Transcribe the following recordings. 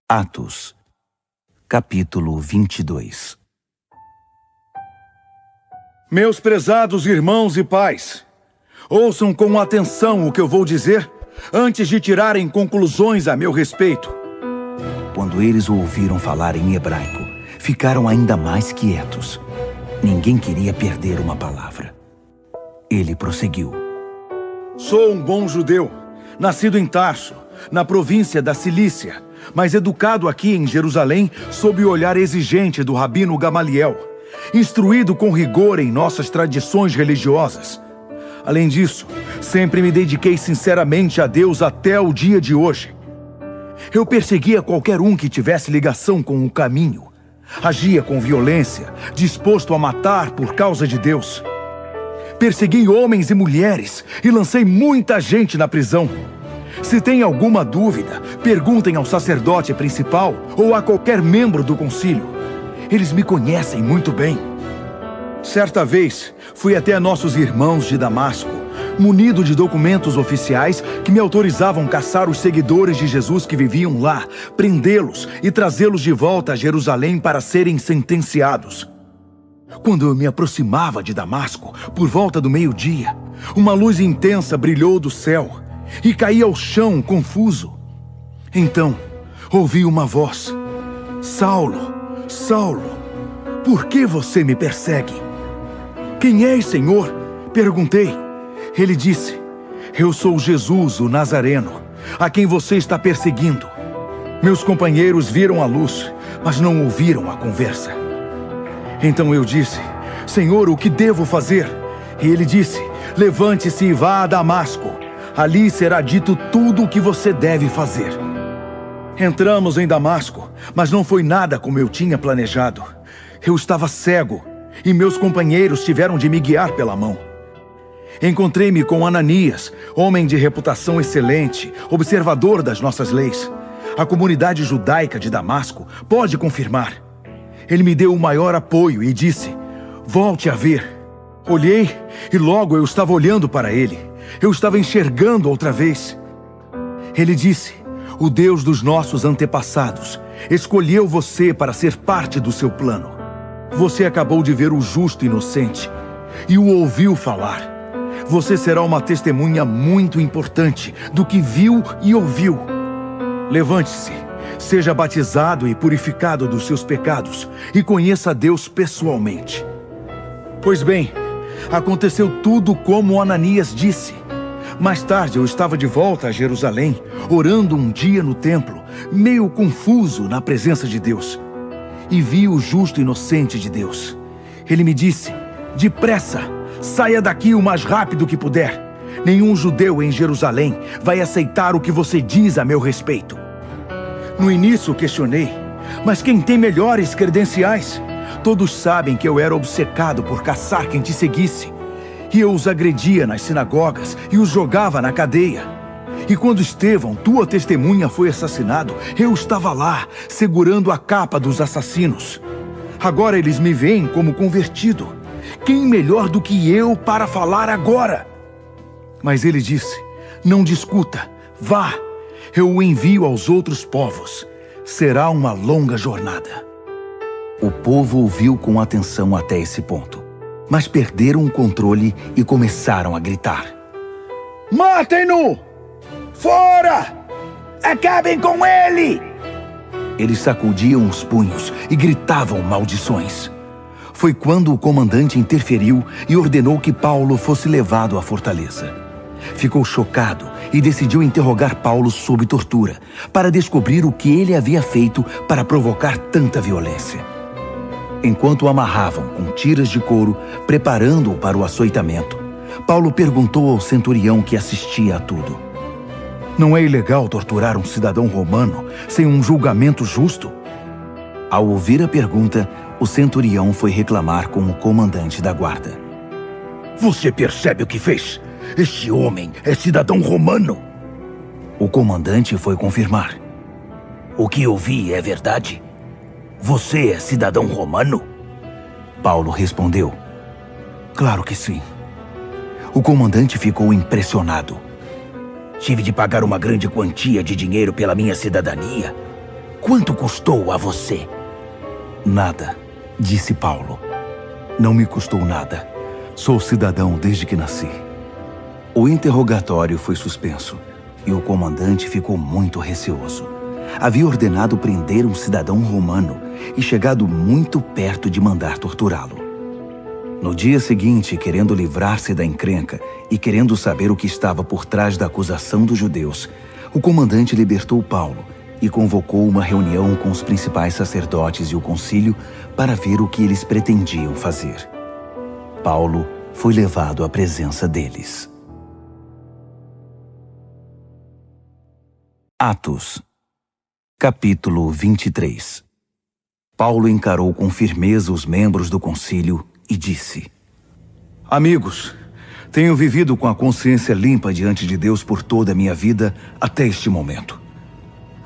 Atos, capítulo 22. Meus prezados irmãos e pais, ouçam com atenção o que eu vou dizer antes de tirarem conclusões a meu respeito. Quando eles o ouviram falar em hebraico, ficaram ainda mais quietos. Ninguém queria perder uma palavra. Ele prosseguiu. Sou um bom judeu, nascido em Tarso, na província da Cilícia, mas educado aqui em Jerusalém sob o olhar exigente do rabino Gamaliel, instruído com rigor em nossas tradições religiosas. Além disso, sempre me dediquei sinceramente a Deus até o dia de hoje. Eu perseguia qualquer um que tivesse ligação com o caminho. Agia com violência, disposto a matar por causa de Deus. Persegui homens e mulheres e lancei muita gente na prisão. Se tem alguma dúvida, perguntem ao sacerdote principal ou a qualquer membro do concílio. Eles me conhecem muito bem. Certa vez, fui até nossos irmãos de Damasco, munido de documentos oficiais que me autorizavam caçar os seguidores de Jesus que viviam lá, prendê-los e trazê-los de volta a Jerusalém para serem sentenciados. Quando eu me aproximava de Damasco, por volta do meio-dia, uma luz intensa brilhou do céu e caí ao chão, confuso. Então, ouvi uma voz. Saulo, Saulo, por que você me persegue? Quem és, Senhor? Perguntei. Ele disse, eu sou Jesus, o Nazareno, a quem você está perseguindo. Meus companheiros viram a luz, mas não ouviram a conversa. Então eu disse, Senhor, o que devo fazer? E ele disse, levante-se e vá a Damasco. Ali será dito tudo o que você deve fazer. Entramos em Damasco, mas não foi nada como eu tinha planejado. Eu estava cego e meus companheiros tiveram de me guiar pela mão. Encontrei-me com Ananias, homem de reputação excelente, observador das nossas leis. A comunidade judaica de Damasco pode confirmar. Ele me deu o maior apoio e disse, volte a ver. Olhei e logo eu estava olhando para ele. Eu estava enxergando outra vez. Ele disse, o Deus dos nossos antepassados escolheu você para ser parte do seu plano. Você acabou de ver o justo inocente e o ouviu falar. Você será uma testemunha muito importante do que viu e ouviu. Levante-se, seja batizado e purificado dos seus pecados e conheça a Deus pessoalmente. Pois bem, aconteceu tudo como Ananias disse. Mais tarde eu estava de volta a Jerusalém, orando um dia no templo, meio confuso na presença de Deus. E vi o justo inocente de Deus. Ele me disse, depressa, saia daqui o mais rápido que puder. Nenhum judeu em Jerusalém vai aceitar o que você diz a meu respeito. No início questionei, mas quem tem melhores credenciais? Todos sabem que eu era obcecado por caçar quem te seguisse. E eu os agredia nas sinagogas e os jogava na cadeia. E quando Estevão, tua testemunha, foi assassinado, eu estava lá, segurando a capa dos assassinos. Agora eles me veem como convertido. Quem melhor do que eu para falar agora? Mas ele disse, não discuta, vá, eu o envio aos outros povos. Será uma longa jornada. O povo ouviu com atenção até esse ponto, mas perderam o controle e começaram a gritar. Matem-no! Fora! Acabem com ele! Eles sacudiam os punhos e gritavam maldições. Foi quando o comandante interferiu e ordenou que Paulo fosse levado à fortaleza. Ficou chocado e decidiu interrogar Paulo sob tortura, para descobrir o que ele havia feito para provocar tanta violência. Enquanto o amarravam com tiras de couro, preparando-o para o açoitamento, Paulo perguntou ao centurião que assistia a tudo. Não é ilegal torturar um cidadão romano sem um julgamento justo? Ao ouvir a pergunta, o centurião foi reclamar com o comandante da guarda. Você percebe o que fez? Este homem é cidadão romano. O comandante foi confirmar. O que eu vi é verdade? Você é cidadão romano? Paulo respondeu. Claro que sim. O comandante ficou impressionado. Tive de pagar uma grande quantia de dinheiro pela minha cidadania. Quanto custou a você? Nada, disse Paulo. Não me custou nada. Sou cidadão desde que nasci. O interrogatório foi suspenso e o comandante ficou muito receoso. Havia ordenado prender um cidadão romano e chegado muito perto de mandar torturá-lo. No dia seguinte, querendo livrar-se da encrenca e querendo saber o que estava por trás da acusação dos judeus, o comandante libertou Paulo e convocou uma reunião com os principais sacerdotes e o concílio para ver o que eles pretendiam fazer. Paulo foi levado à presença deles. Atos, capítulo 23. Paulo encarou com firmeza os membros do concílio e disse: Amigos, tenho vivido com a consciência limpa diante de Deus por toda a minha vida até este momento.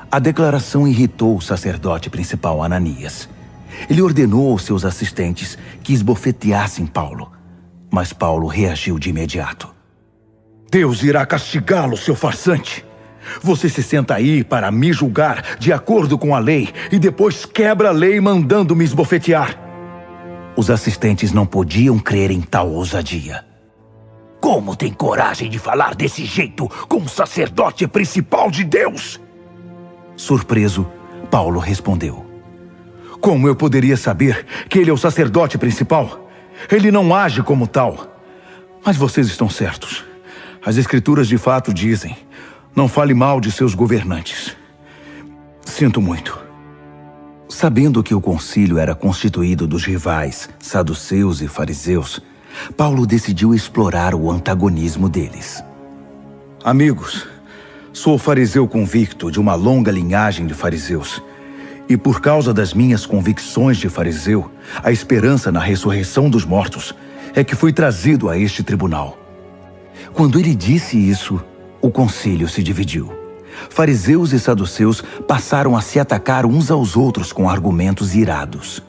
A declaração irritou o sacerdote principal Ananias. Ele ordenou aos seus assistentes que esbofeteassem Paulo, mas Paulo reagiu de imediato. Deus irá castigá-lo, seu farsante. Você se senta aí para me julgar de acordo com a lei e depois quebra a lei mandando me esbofetear. Os assistentes não podiam crer em tal ousadia. Como tem coragem de falar desse jeito com o sacerdote principal de Deus? Surpreso, Paulo respondeu: Como eu poderia saber que ele é o sacerdote principal? Ele não age como tal. Mas vocês estão certos. As escrituras de fato dizem: não fale mal de seus governantes. Sinto muito. Sabendo que o concílio era constituído dos rivais, saduceus e fariseus, Paulo decidiu explorar o antagonismo deles. Amigos, sou fariseu convicto de uma longa linhagem de fariseus. E por causa das minhas convicções de fariseu, a esperança na ressurreição dos mortos é que fui trazido a este tribunal. Quando ele disse isso, o concílio se dividiu. Fariseus e saduceus passaram a se atacar uns aos outros com argumentos irados.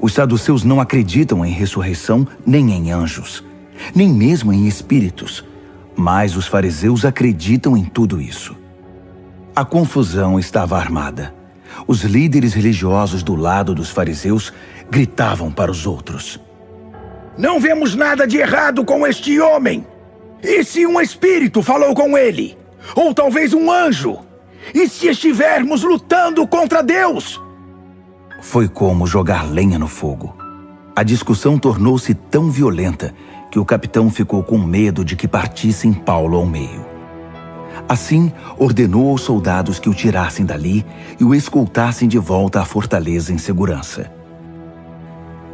Os saduceus não acreditam em ressurreição nem em anjos, nem mesmo em espíritos, mas os fariseus acreditam em tudo isso. A confusão estava armada. Os líderes religiosos do lado dos fariseus gritavam para os outros: Não vemos nada de errado com este homem! E se um espírito falou com ele? Ou talvez um anjo? E se estivermos lutando contra Deus? Foi como jogar lenha no fogo. A discussão tornou-se tão violenta que o capitão ficou com medo de que partissem Paulo ao meio. Assim, ordenou aos soldados que o tirassem dali e o escoltassem de volta à fortaleza em segurança.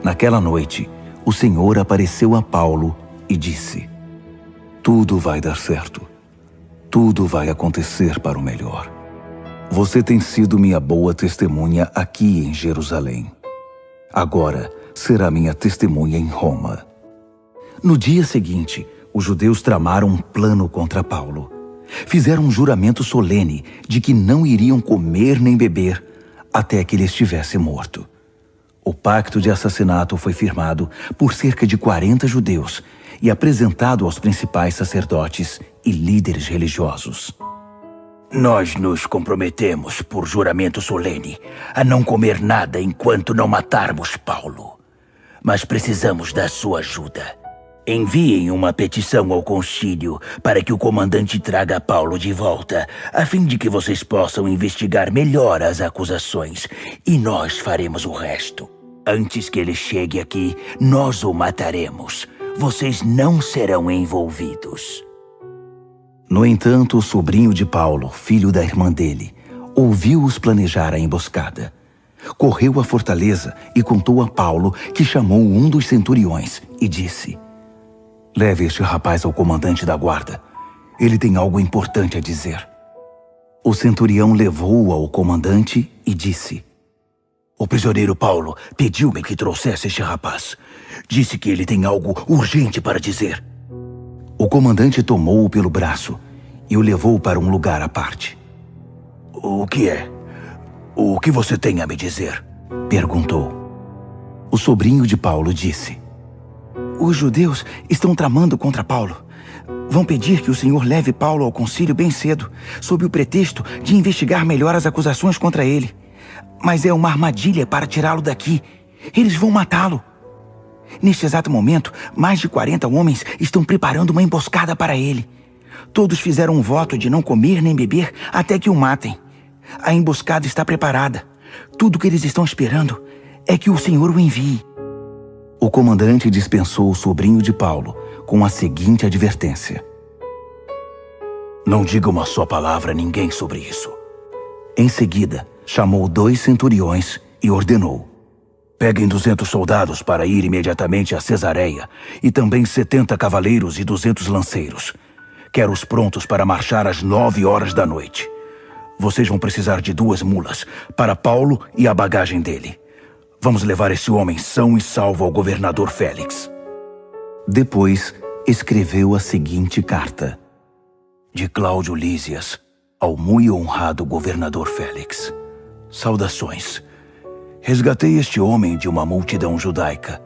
Naquela noite, o Senhor apareceu a Paulo e disse: Tudo vai dar certo. Tudo vai acontecer para o melhor. Você tem sido minha boa testemunha aqui em Jerusalém. Agora será minha testemunha em Roma. No dia seguinte, os judeus tramaram um plano contra Paulo. Fizeram um juramento solene de que não iriam comer nem beber até que ele estivesse morto. O pacto de assassinato foi firmado por cerca de 40 judeus e apresentado aos principais sacerdotes e líderes religiosos. Nós nos comprometemos por juramento solene a não comer nada enquanto não matarmos Paulo. Mas precisamos da sua ajuda. Enviem uma petição ao concílio para que o comandante traga Paulo de volta, a fim de que vocês possam investigar melhor as acusações, e nós faremos o resto. Antes que ele chegue aqui, nós o mataremos. Vocês não serão envolvidos. No entanto, o sobrinho de Paulo, filho da irmã dele, ouviu-os planejar a emboscada. Correu à fortaleza e contou a Paulo, que chamou um dos centuriões e disse: Leve este rapaz ao comandante da guarda. Ele tem algo importante a dizer. O centurião levou-o ao comandante e disse: O prisioneiro Paulo pediu-me que trouxesse este rapaz. Disse que ele tem algo urgente para dizer. O comandante tomou-o pelo braço e o levou para um lugar à parte. O que é? O que você tem a me dizer? Perguntou. O sobrinho de Paulo disse: Os judeus estão tramando contra Paulo. Vão pedir que o senhor leve Paulo ao concílio bem cedo, sob o pretexto de investigar melhor as acusações contra ele. mas é uma armadilha para tirá-lo daqui. Eles vão matá-lo. Neste exato momento, mais de 40 homens estão preparando uma emboscada para ele. Todos fizeram um voto de não comer nem beber até que o matem. A emboscada está preparada. Tudo que eles estão esperando é que o Senhor o envie. O comandante dispensou o sobrinho de Paulo com a seguinte advertência: não diga uma só palavra a ninguém sobre isso. Em seguida, chamou 2 centuriões e ordenou: peguem 200 soldados para ir imediatamente a Cesareia e também 70 cavaleiros e 200 lanceiros. Quero-os prontos para marchar às 9 horas da noite. Vocês vão precisar de 2 mulas para Paulo e a bagagem dele. Vamos levar esse homem são e salvo ao governador Félix. Depois, escreveu a seguinte carta: de Cláudio Lísias, ao muito honrado governador Félix. Saudações. Resgatei este homem de uma multidão judaica.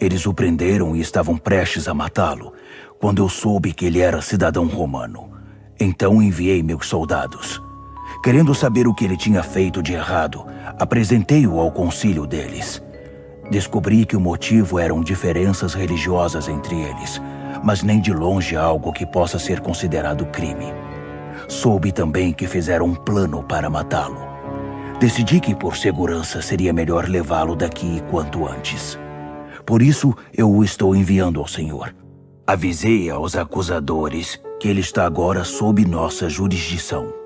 Eles o prenderam e estavam prestes a matá-lo, quando eu soube que ele era cidadão romano. Então enviei meus soldados. Querendo saber o que ele tinha feito de errado, apresentei-o ao concílio deles. Descobri que o motivo eram diferenças religiosas entre eles, mas nem de longe algo que possa ser considerado crime. Soube também que fizeram um plano para matá-lo. Decidi que, por segurança, seria melhor levá-lo daqui quanto antes. Por isso, eu o estou enviando ao Senhor. Avisei aos acusadores que ele está agora sob nossa jurisdição.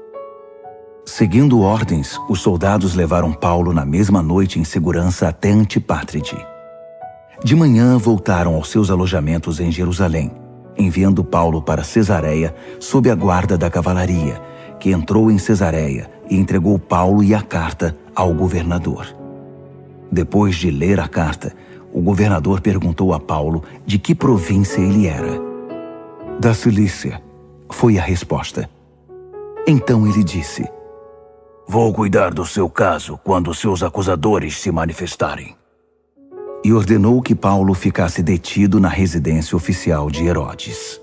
Seguindo ordens, os soldados levaram Paulo na mesma noite em segurança até Antipátride. De manhã, voltaram aos seus alojamentos em Jerusalém, enviando Paulo para Cesareia sob a guarda da cavalaria, que entrou em Cesareia e entregou Paulo e a carta ao governador. Depois de ler a carta, o governador perguntou a Paulo de que província ele era. Da Cilícia, foi a resposta. Então ele disse: vou cuidar do seu caso quando seus acusadores se manifestarem. E ordenou que Paulo ficasse detido na residência oficial de Herodes.